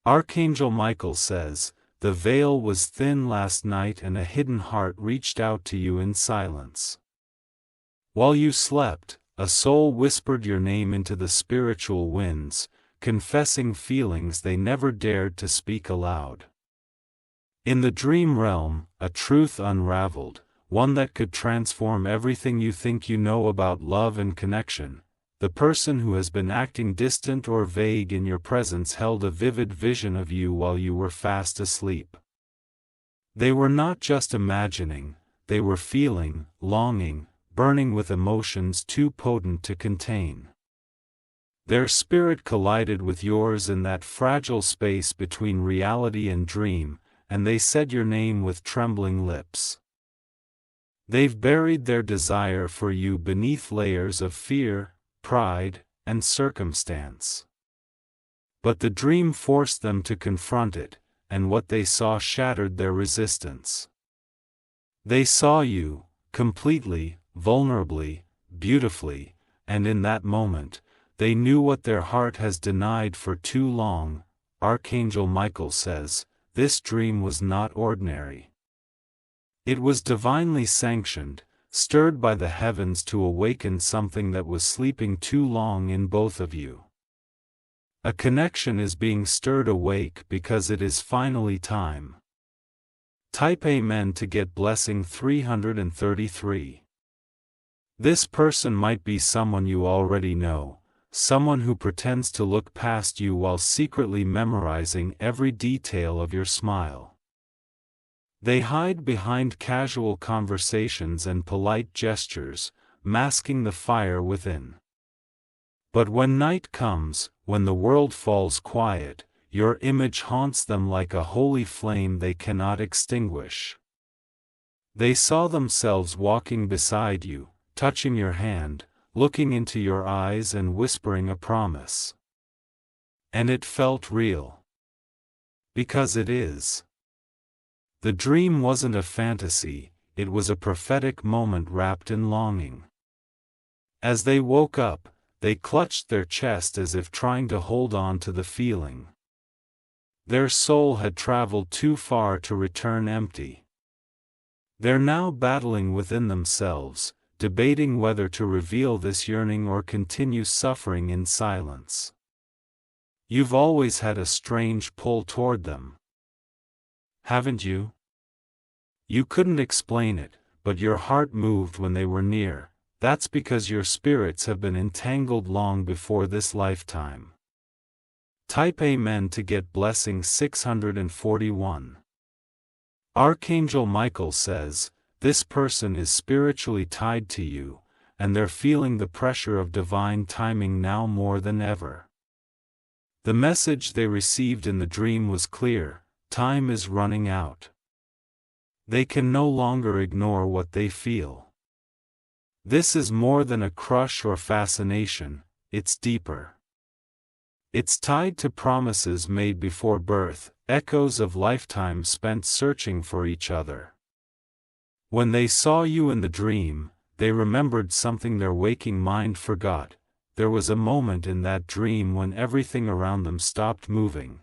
Archangel Michael says, "The veil was thin last night and a hidden heart reached out to you in silence. While you slept, a soul whispered your name into the spiritual winds, confessing feelings they never dared to speak aloud. In the dream realm, a truth unraveled, one that could transform everything you think you know about love and connection. The person who has been acting distant or vague in your presence held a vivid vision of you while you were fast asleep. They were not just imagining, they were feeling, longing, burning with emotions too potent to contain. Their spirit collided with yours in that fragile space between reality and dream, and they said your name with trembling lips. They've buried their desire for you beneath layers of fear, pride, and circumstance. But the dream forced them to confront it, and what they saw shattered their resistance. They saw you, completely, vulnerably, beautifully, and in that moment, they knew what their heart has denied for too long. Archangel Michael says, this dream was not ordinary. It was divinely sanctioned, stirred by the heavens to awaken something that was sleeping too long in both of you. A connection is being stirred awake because it is finally time. Type Amen to get blessing 333. This person might be someone you already know, someone who pretends to look past you while secretly memorizing every detail of your smile. They hide behind casual conversations and polite gestures, masking the fire within. But when night comes, when the world falls quiet, your image haunts them like a holy flame they cannot extinguish. They saw themselves walking beside you, touching your hand, looking into your eyes and whispering a promise. And it felt real. Because it is. The dream wasn't a fantasy, it was a prophetic moment wrapped in longing. As they woke up, they clutched their chest as if trying to hold on to the feeling. Their soul had traveled too far to return empty. They're now battling within themselves, debating whether to reveal this yearning or continue suffering in silence. You've always had a strange pull toward them. Haven't you? You couldn't explain it, but your heart moved when they were near. That's because your spirits have been entangled long before this lifetime. Type Amen to get blessing 641. Archangel Michael says, this person is spiritually tied to you, and they're feeling the pressure of divine timing now more than ever. The message they received in the dream was clear: time is running out. They can no longer ignore what they feel. This is more than a crush or fascination, it's deeper. It's tied to promises made before birth, echoes of lifetimes spent searching for each other. When they saw you in the dream, they remembered something their waking mind forgot. There was a moment in that dream when everything around them stopped moving.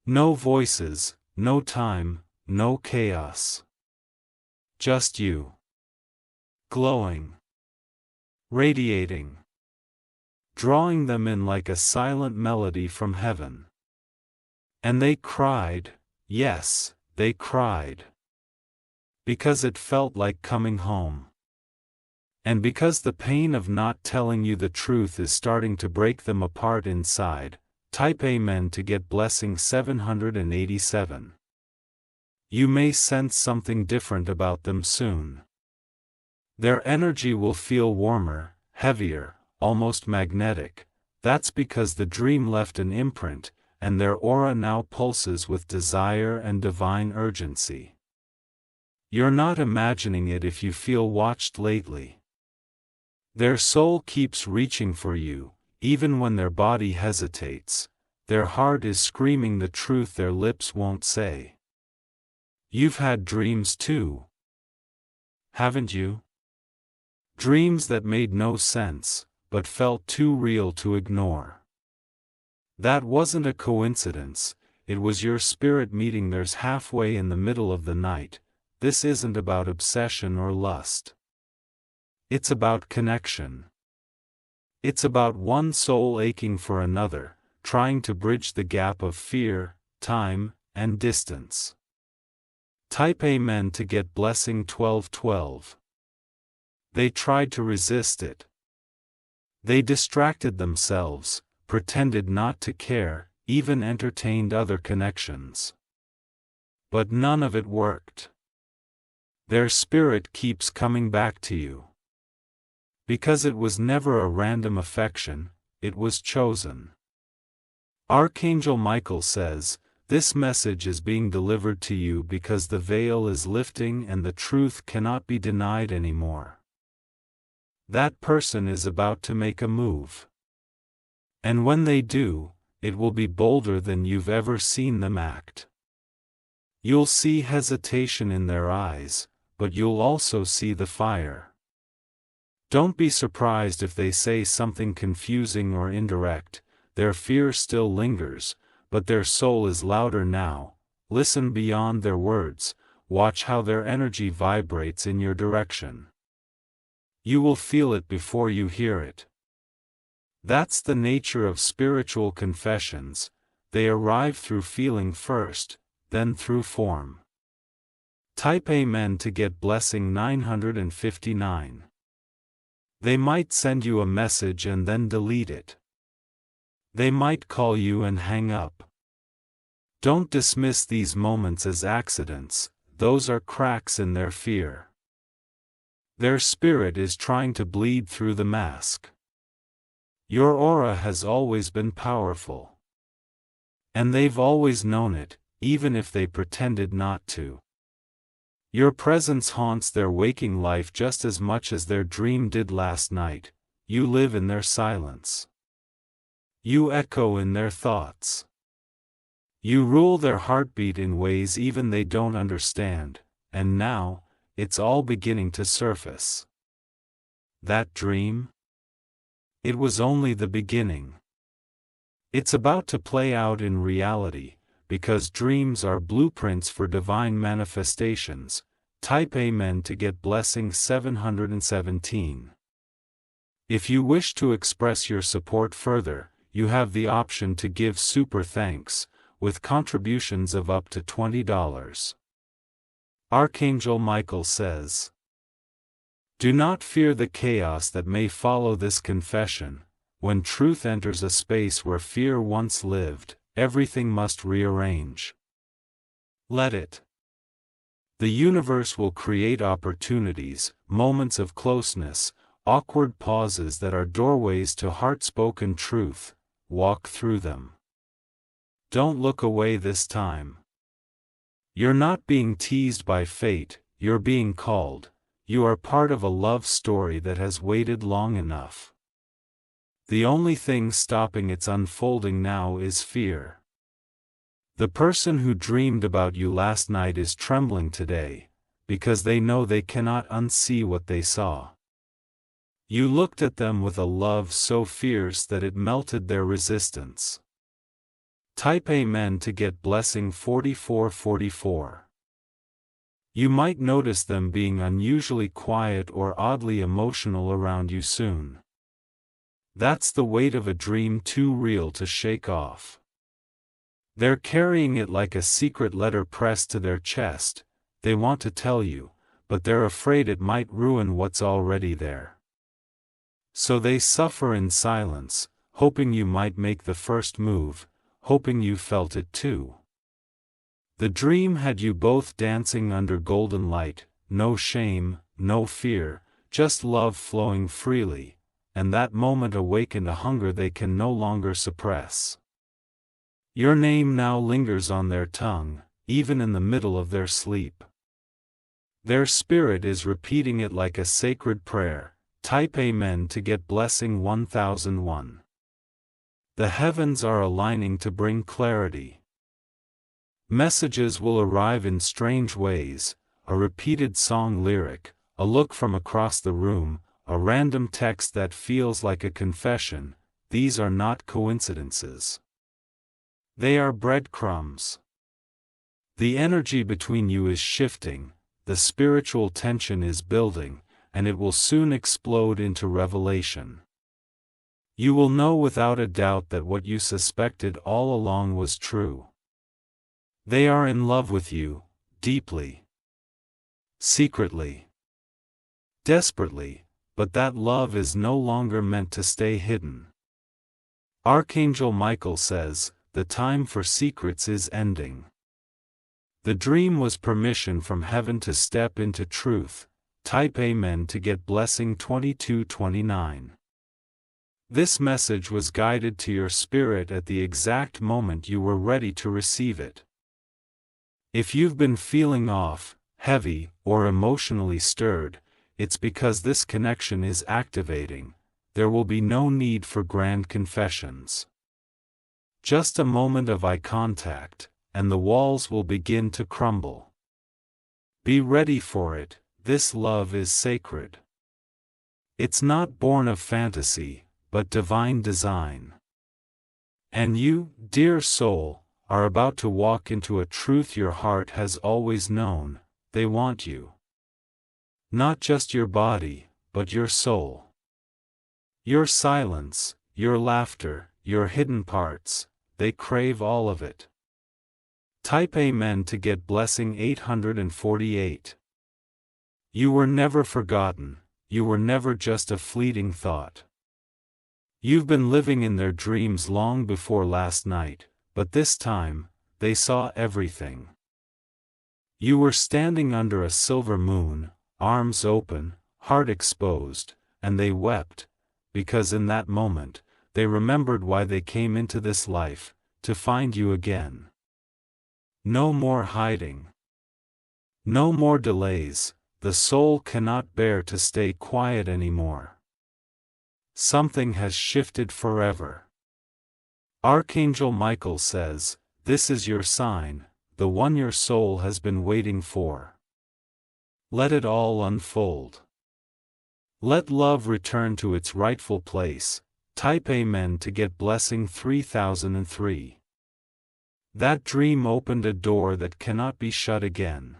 No voices, no time, no chaos. Just you. Glowing. Radiating. Drawing them in like a silent melody from heaven. And they cried, yes, they cried. Because it felt like coming home. And because the pain of not telling you the truth is starting to break them apart inside. Type Amen to get blessing 787. You may sense something different about them soon. Their energy will feel warmer, heavier, almost magnetic. That's because the dream left an imprint, and their aura now pulses with desire and divine urgency. You're not imagining it if you feel watched lately. Their soul keeps reaching for you. Even when their body hesitates, their heart is screaming the truth their lips won't say. You've had dreams too. Haven't you? Dreams that made no sense, but felt too real to ignore. That wasn't a coincidence, it was your spirit meeting theirs halfway in the middle of the night. This isn't about obsession or lust. It's about connection. It's about one soul aching for another, trying to bridge the gap of fear, time, and distance. Type Amen to get blessing 1212. They tried to resist it. They distracted themselves, pretended not to care, even entertained other connections. But none of it worked. Their spirit keeps coming back to you. Because it was never a random affection, it was chosen. Archangel Michael says, this message is being delivered to you because the veil is lifting and the truth cannot be denied anymore. That person is about to make a move. And when they do, it will be bolder than you've ever seen them act. You'll see hesitation in their eyes, but you'll also see the fire. Don't be surprised if they say something confusing or indirect. Their fear still lingers, but their soul is louder now. Listen beyond their words, watch how their energy vibrates in your direction. You will feel it before you hear it. That's the nature of spiritual confessions, they arrive through feeling first, then through form. Type Amen to get blessing 959. They might send you a message and then delete it. They might call you and hang up. Don't dismiss these moments as accidents, those are cracks in their fear. Their spirit is trying to bleed through the mask. Your aura has always been powerful. And they've always known it, even if they pretended not to. Your presence haunts their waking life just as much as their dream did last night. You live in their silence. You echo in their thoughts. You rule their heartbeat in ways even they don't understand, and now, it's all beginning to surface. That dream? It was only the beginning. It's about to play out in reality, because dreams are blueprints for divine manifestations. Type Amen to get blessing 717. If you wish to express your support further, you have the option to give super thanks, with contributions of up to $20. Archangel Michael says, do not fear the chaos that may follow this confession. When truth enters a space where fear once lived, everything must rearrange. Let it. The universe will create opportunities, moments of closeness, awkward pauses that are doorways to heart-spoken truth. Walk through them. Don't look away this time. You're not being teased by fate, you're being called. You are part of a love story that has waited long enough. The only thing stopping its unfolding now is fear. The person who dreamed about you last night is trembling today, because they know they cannot unsee what they saw. You looked at them with a love so fierce that it melted their resistance. Type Amen to get blessing 4444. You might notice them being unusually quiet or oddly emotional around you soon. That's the weight of a dream too real to shake off. They're carrying it like a secret letter pressed to their chest. They want to tell you, but they're afraid it might ruin what's already there. So they suffer in silence, hoping you might make the first move, hoping you felt it too. The dream had you both dancing under golden light, no shame, no fear, just love flowing freely, and that moment awakened a hunger they can no longer suppress. Your name now lingers on their tongue, even in the middle of their sleep. Their spirit is repeating it like a sacred prayer. Type Amen to get blessing 1001. The heavens are aligning to bring clarity. Messages will arrive in strange ways, a repeated song lyric, a look from across the room, a random text that feels like a confession. These are not coincidences. They are breadcrumbs. The energy between you is shifting, the spiritual tension is building, and it will soon explode into revelation. You will know without a doubt that what you suspected all along was true. They are in love with you, deeply, secretly, desperately, but that love is no longer meant to stay hidden. Archangel Michael says, the time for secrets is ending. The dream was permission from heaven to step into truth. Type Amen to get blessing 2229. This message was guided to your spirit at the exact moment you were ready to receive it. If you've been feeling off, heavy, or emotionally stirred, it's because this connection is activating. There will be no need for grand confessions. Just a moment of eye contact, and the walls will begin to crumble. Be ready for it, this love is sacred. It's not born of fantasy, but divine design. And you, dear soul, are about to walk into a truth your heart has always known. They want you. Not just your body, but your soul. Your silence, your laughter, your hidden parts, they crave all of it. Type Amen to get blessing 848. You were never forgotten, you were never just a fleeting thought. You've been living in their dreams long before last night, but this time, they saw everything. You were standing under a silver moon, arms open, heart exposed, and they wept, because in that moment, they remembered why they came into this life, to find you again. No more hiding. No more delays, the soul cannot bear to stay quiet anymore. Something has shifted forever. Archangel Michael says, this is your sign, the one your soul has been waiting for. Let it all unfold. Let love return to its rightful place. Type Amen to get blessing 3003. That dream opened a door that cannot be shut again.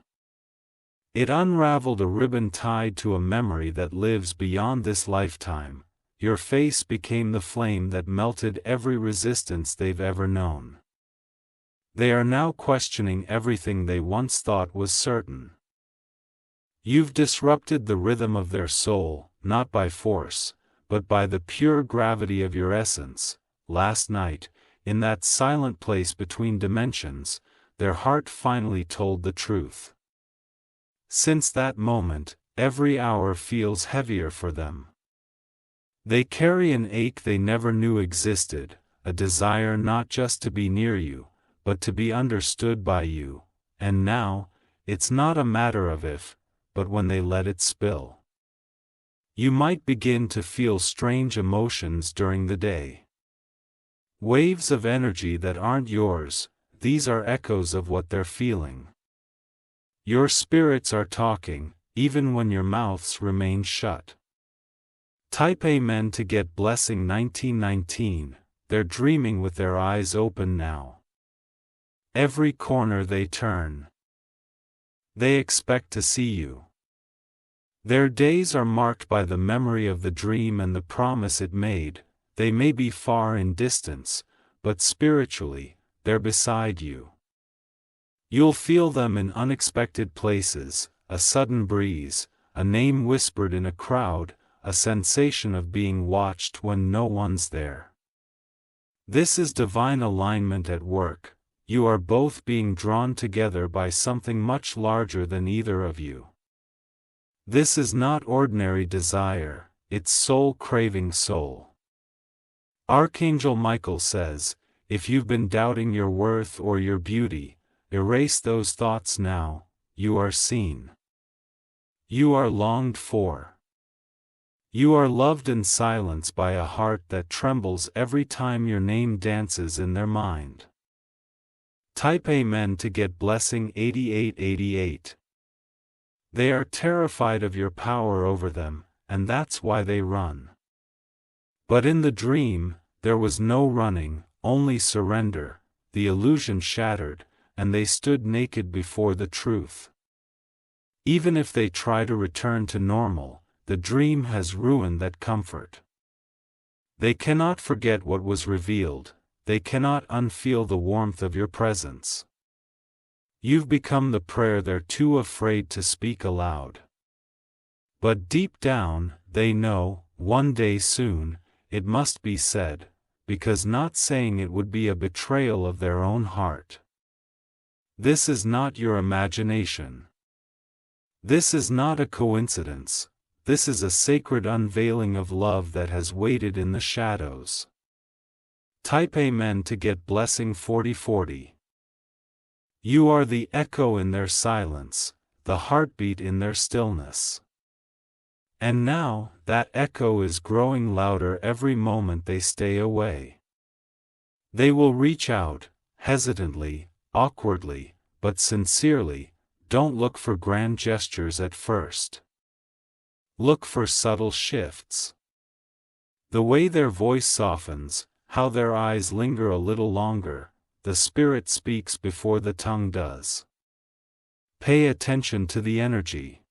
It unraveled a ribbon tied to a memory that lives beyond this lifetime. Your face became the flame that melted every resistance they've ever known. They are now questioning everything they once thought was certain. You've disrupted the rhythm of their soul, not by force, but by the pure gravity of your essence. Last night, in that silent place between dimensions, their heart finally told the truth. Since that moment, every hour feels heavier for them. They carry an ache they never knew existed, a desire not just to be near you, but to be understood by you, and now, it's not a matter of if, but when they let it spill. You might begin to feel strange emotions during the day. Waves of energy that aren't yours, these are echoes of what they're feeling. Your spirits are talking, even when your mouths remain shut. Type Amen to get blessing 1919, they're dreaming with their eyes open now. Every corner they turn, they expect to see you. Their days are marked by the memory of the dream and the promise it made. They may be far in distance, but spiritually, they're beside you. You'll feel them in unexpected places, a sudden breeze, a name whispered in a crowd, a sensation of being watched when no one's there. This is divine alignment at work. You are both being drawn together by something much larger than either of you. This is not ordinary desire, it's soul craving soul. Archangel Michael says, if you've been doubting your worth or your beauty, erase those thoughts now. You are seen. You are longed for. You are loved in silence by a heart that trembles every time your name dances in their mind. Type Amen to get blessing 8888. They are terrified of your power over them, and that's why they run. But in the dream, there was no running, only surrender. the illusion shattered, and they stood naked before the truth. Even if they try to return to normal, the dream has ruined that comfort. They cannot forget what was revealed, they cannot unfeel the warmth of your presence. You've become the prayer they're too afraid to speak aloud. But deep down, they know, one day soon, it must be said, because not saying it would be a betrayal of their own heart. This is not your imagination. This is not a coincidence, this is a sacred unveiling of love that has waited in the shadows. Type Amen to get blessing 4040. You are the echo in their silence, the heartbeat in their stillness. And now, that echo is growing louder every moment they stay away. They will reach out, hesitantly, awkwardly, but sincerely. Don't look for grand gestures at first. Look for subtle shifts. The way their voice softens, how their eyes linger a little longer, the spirit speaks before the tongue does. Pay attention to the energy.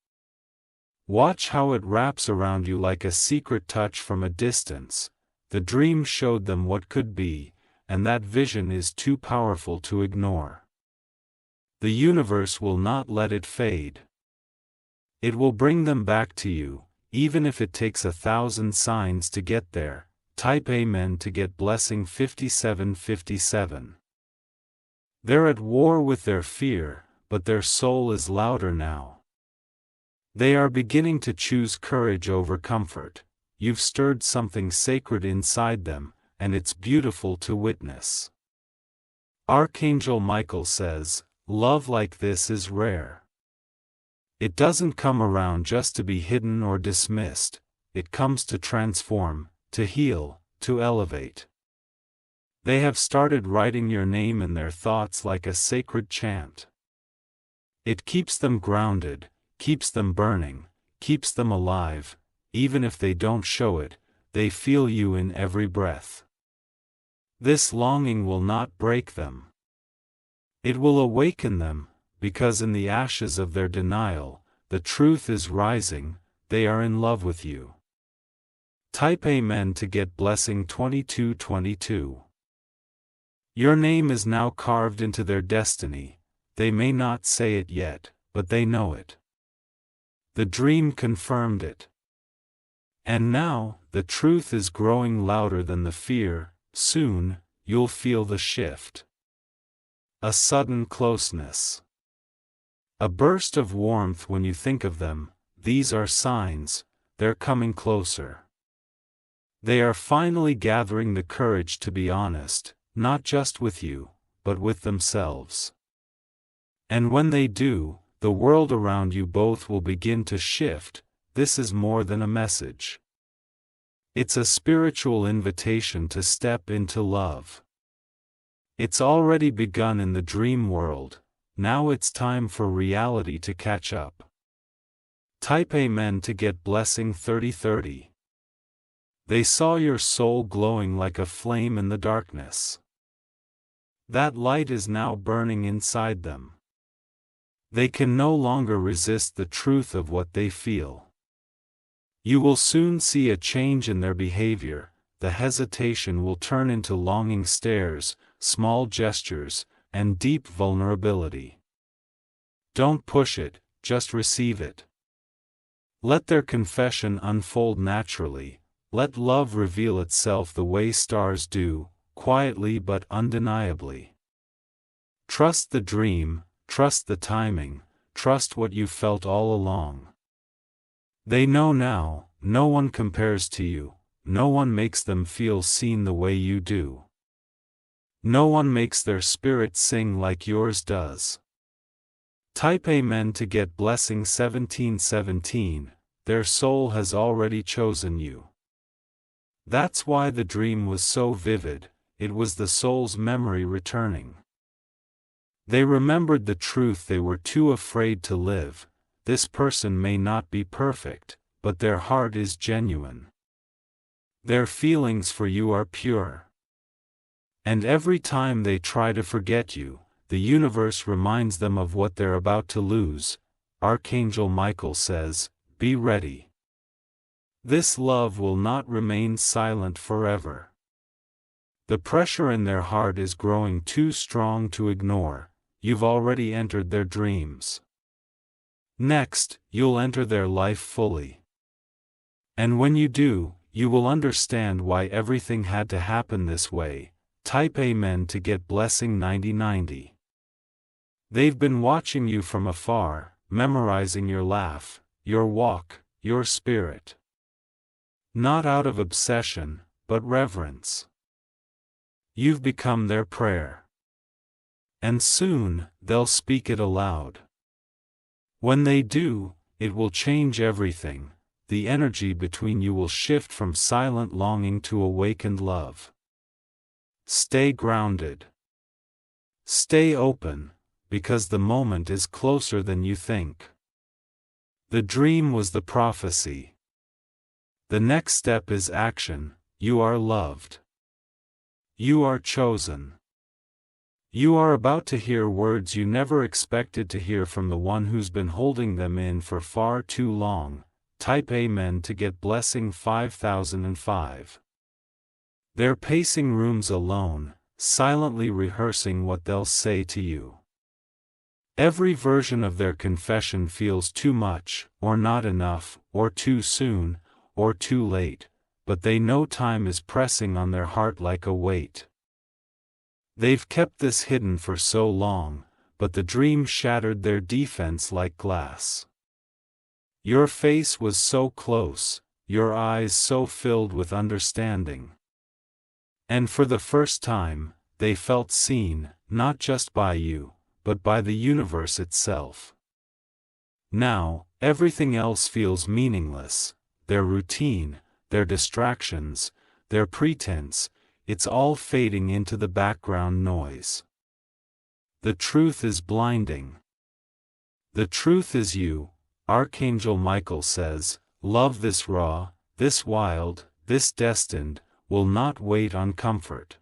Watch how it wraps around you like a secret touch from a distance. The dream showed them what could be, and that vision is too powerful to ignore. The universe will not let it fade. It will bring them back to you, even if it takes 1,000 signs to get there. Type Amen to get blessing 5757. They're at war with their fear, but their soul is louder now. They are beginning to choose courage over comfort. You've stirred something sacred inside them, and it's beautiful to witness. Archangel Michael says, love like this is rare. It doesn't come around just to be hidden or dismissed, it comes to transform, to heal, to elevate. They have started writing your name in their thoughts like a sacred chant. It keeps them grounded, keeps them burning, keeps them alive. Even if they don't show it, they feel you in every breath. This longing will not break them. It will awaken them, because in the ashes of their denial, the truth is rising. They are in love with you. Type Amen to get blessing 2222. Your name is now carved into their destiny. They may not say it yet, but they know it. The dream confirmed it. And now, the truth is growing louder than the fear. Soon, you'll feel the shift. A sudden closeness. A burst of warmth when you think of them. These are signs, they're coming closer. They are finally gathering the courage to be honest, not just with you, but with themselves. And when they do, the world around you both will begin to shift. This is more than a message. It's a spiritual invitation to step into love. It's already begun in the dream world, now it's time for reality to catch up. Type Amen to get blessing 3030. They saw your soul glowing like a flame in the darkness. That light is now burning inside them. They can no longer resist the truth of what they feel. You will soon see a change in their behavior. The hesitation will turn into longing stares, small gestures, and deep vulnerability. Don't push it, just receive it. Let their confession unfold naturally. Let love reveal itself the way stars do, quietly but undeniably. Trust the dream, trust the timing, trust what you felt all along. They know now, no one compares to you, no one makes them feel seen the way you do. No one makes their spirit sing like yours does. Type Amen to get blessing 1717, their soul has already chosen you. That's why the dream was so vivid, it was the soul's memory returning. They remembered the truth they were too afraid to live. This person may not be perfect, but their heart is genuine. Their feelings for you are pure. And every time they try to forget you, the universe reminds them of what they're about to lose. Archangel Michael says, be ready. This love will not remain silent forever. The pressure in their heart is growing too strong to ignore. You've already entered their dreams. Next, you'll enter their life fully. And when you do, you will understand why everything had to happen this way. Type Amen to get blessing 9090. They've been watching you from afar, memorizing your laugh, your walk, your spirit. Not out of obsession, but reverence. You've become their prayer. And soon, they'll speak it aloud. When they do, it will change everything. The energy between you will shift from silent longing to awakened love. Stay grounded. Stay open, because the moment is closer than you think. The dream was the prophecy. The next step is action. You are loved. You are chosen. You are about to hear words you never expected to hear from the one who's been holding them in for far too long. Type Amen to get blessing 5005. They're pacing rooms alone, silently rehearsing what they'll say to you. Every version of their confession feels too much, or not enough, or too soon, or too late, but they know time is pressing on their heart like a weight. They've kept this hidden for so long, but the dream shattered their defense like glass. Your face was so close, your eyes so filled with understanding. And for the first time, they felt seen, not just by you, but by the universe itself. Now, everything else feels meaningless, their routine, their distractions, their pretense, it's all fading into the background noise. The truth is blinding. The truth is you, Archangel Michael says, love this raw, this wild, this destined, will not wait on comfort.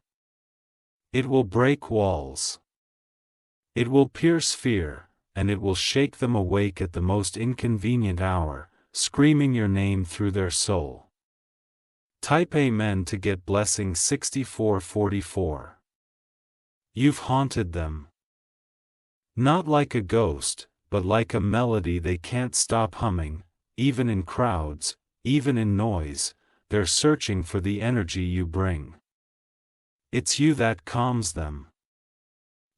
It will break walls. It will pierce fear, and it will shake them awake at the most inconvenient hour, screaming your name through their soul. Type Amen to get blessing 6444. You've haunted them. Not like a ghost, but like a melody they can't stop humming, even in crowds, even in noise, they're searching for the energy you bring. It's you that calms them.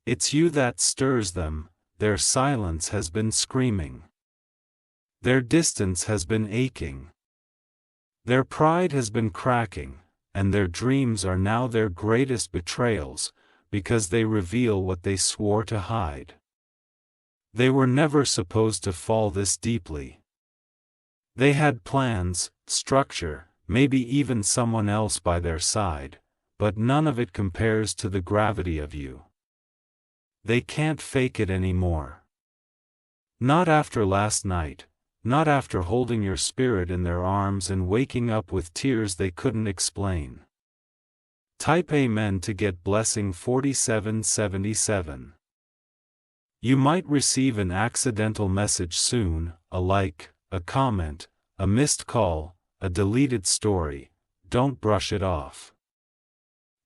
It's you that stirs them. Their silence has been screaming. Their distance has been aching. Their pride has been cracking, and their dreams are now their greatest betrayals, because they reveal what they swore to hide. They were never supposed to fall this deeply. They had plans, structure, maybe even someone else by their side, but none of it compares to the gravity of you. They can't fake it anymore. Not after last night. Not after holding your spirit in their arms and waking up with tears they couldn't explain. Type Amen to get blessing 4777. You might receive an accidental message soon, a like, a comment, a missed call, a deleted story. Don't brush it off.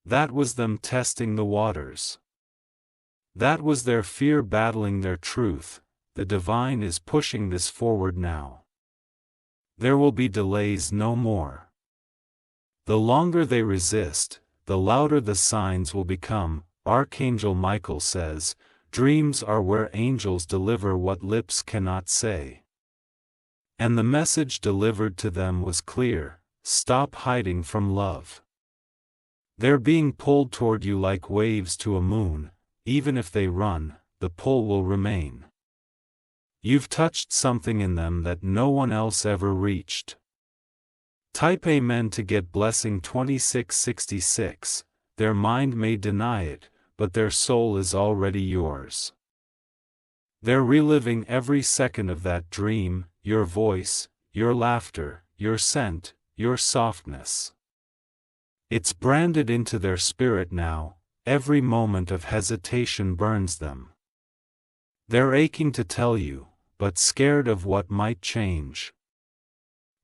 That was them testing the waters. That was their fear battling their truth. The divine is pushing this forward now. There will be delays no more. The longer they resist, the louder the signs will become. Archangel Michael says, dreams are where angels deliver what lips cannot say. And the message delivered to them was clear: stop hiding from love. They're being pulled toward you like waves to a moon. Even if they run, the pull will remain. You've touched something in them that no one else ever reached. Type Amen to get blessing 2666. Their mind may deny it, but their soul is already yours. They're reliving every second of that dream, your voice, your laughter, your scent, your softness. It's branded into their spirit now, every moment of hesitation burns them. They're aching to tell you, but scared of what might change.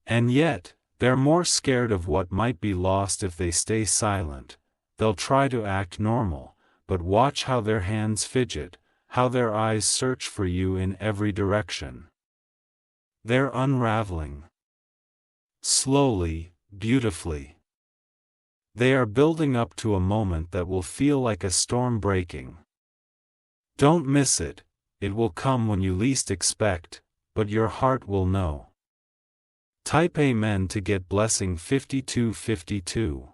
And yet, they're more scared of what might be lost if they stay silent. They'll try to act normal, but watch how their hands fidget, how their eyes search for you in every direction. They're unraveling. Slowly, beautifully. They are building up to a moment that will feel like a storm breaking. Don't miss it, it will come when you least expect, but your heart will know. Type Amen to get blessing 5252.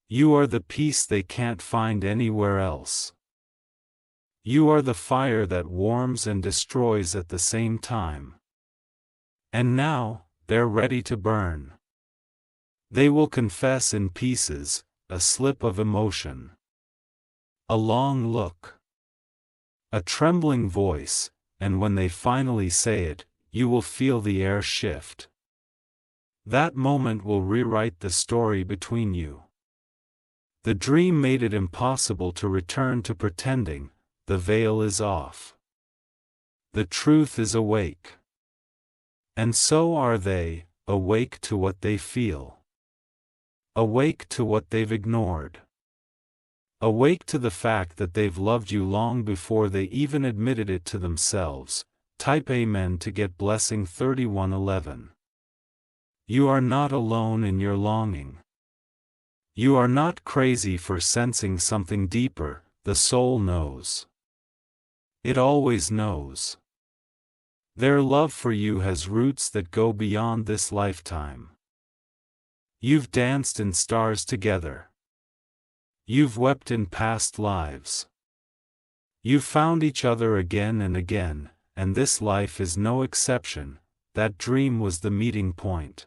You are the peace they can't find anywhere else. You are the fire that warms and destroys at the same time. And now, they're ready to burn. They will confess in pieces, a slip of emotion. A long look. A trembling voice, and when they finally say it, you will feel the air shift. That moment will rewrite the story between you. The dream made it impossible to return to pretending. The veil is off. The truth is awake. And so are they, awake to what they feel. Awake to what they've ignored. Awake to the fact that they've loved you long before they even admitted it to themselves. Type Amen to get blessing 3111. You are not alone in your longing. You are not crazy for sensing something deeper. The soul knows. It always knows. Their love for you has roots that go beyond this lifetime. You've danced in stars together. You've wept in past lives. You've found each other again and again, and this life is no exception. That dream was the meeting point.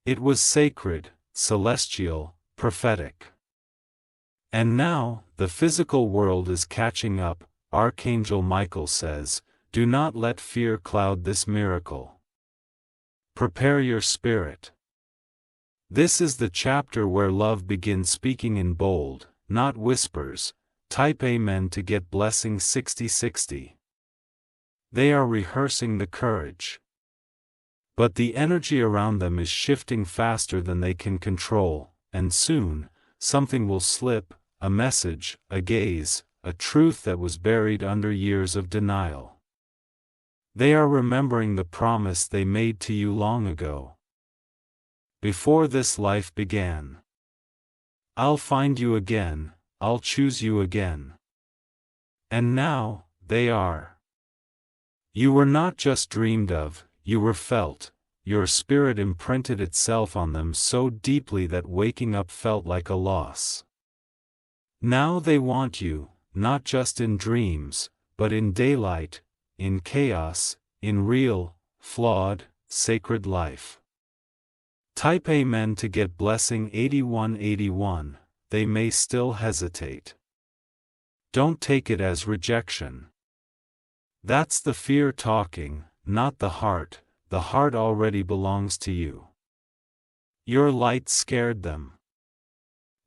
It was sacred, celestial, prophetic. And now, the physical world is catching up. Archangel Michael says, do not let fear cloud this miracle. Prepare your spirit. This is the chapter where love begins speaking in bold, not whispers. Type Amen to get blessing 6060. They are rehearsing the courage. But the energy around them is shifting faster than they can control, and soon, something will slip, a message, a gaze, a truth that was buried under years of denial. They are remembering the promise they made to you long ago. Before this life began. I'll find you again, I'll choose you again. And now, they are. You were not just dreamed of, you were felt. Your spirit imprinted itself on them so deeply that waking up felt like a loss. Now they want you, not just in dreams, but in daylight, in chaos, in real, flawed, sacred life. Type Amen to get blessing 8181. They may still hesitate. Don't take it as rejection. That's the fear talking, not the heart. The heart already belongs to you. Your light scared them.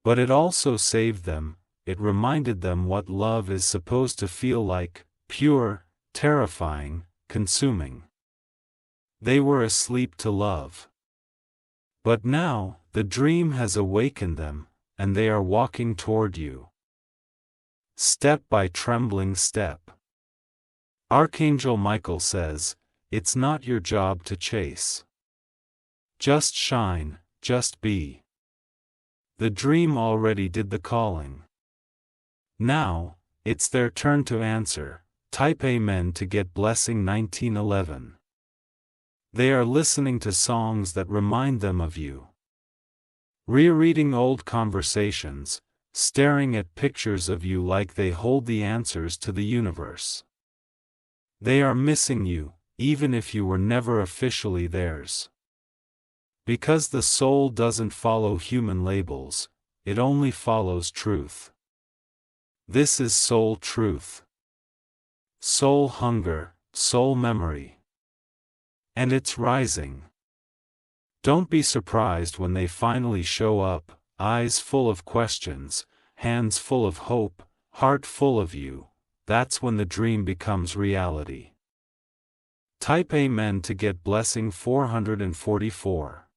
But it also saved them. It reminded them what love is supposed to feel like, pure, terrifying, consuming. They were asleep to love. But now, the dream has awakened them, and they are walking toward you. Step by trembling step. Archangel Michael says, it's not your job to chase. Just shine, just be. The dream already did the calling. Now, it's their turn to answer. Type Amen to get blessing 1911. They are listening to songs that remind them of you. Rereading old conversations, staring at pictures of you like they hold the answers to the universe. They are missing you, even if you were never officially theirs. Because the soul doesn't follow human labels, it only follows truth. This is soul truth. Soul hunger, soul memory. And it's rising. Don't be surprised when they finally show up, eyes full of questions, hands full of hope, heart full of you, that's when the dream becomes reality. Type Amen to get blessing 444.